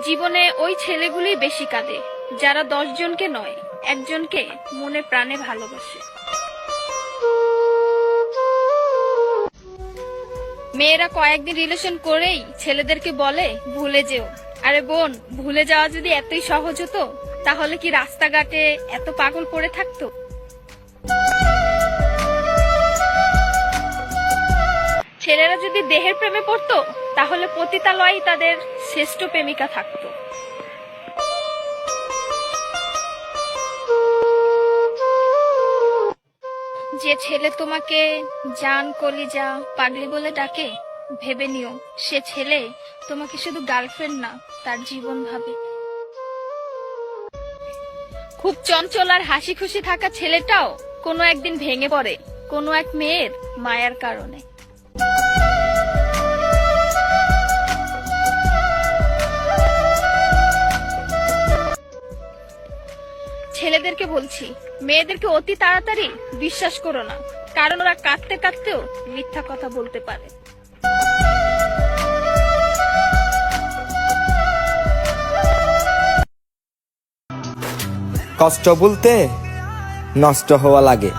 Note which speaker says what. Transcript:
Speaker 1: জীবনে ওই ছেলেগুলোই বেশি কাঁদে যারা 10 জনকে নয়, একজনকে মনে প্রাণে ভালোবাসে। মেয়েরা কয়েকদিন রিলেশন করেই ছেলেদেরকে বলে ভুলে যেও। আরে বোন, ভুলে যাওয়া যদি এতই সহজ হতো তাহলে কি রাস্তাঘাটে এত পাগল পড়ে থাকতো? ছেলেরা যদি দেহের প্রেমে পড়তো তাহলে পতিতালয়েই তাদের শ্রেষ্ঠ প্রেমিকা থাকতো। যে ছেলে তোমাকে জান, কলিজা, পাগলি বলে ডাকে, ভেবে নিও সে ছেলে তোমাকে শুধু গার্লফ্রেন্ড না, তার জীবন ভাবে। খুব চঞ্চল আর হাসি খুশি থাকা ছেলেটাও কোনো একদিন ভেঙে পড়ে কোনো এক মেয়ের মায়ার কারণে। ছেলেদেরকে বলছি, মেয়েদেরকে অতি তাড়াতাড়ি বিশ্বাস করো না, কারণ ওরা কাঁদতে কাঁদতেও মিথ্যা কথা বলতে পারে।
Speaker 2: কষ্ট বলতে নষ্ট হওয়া লাগে।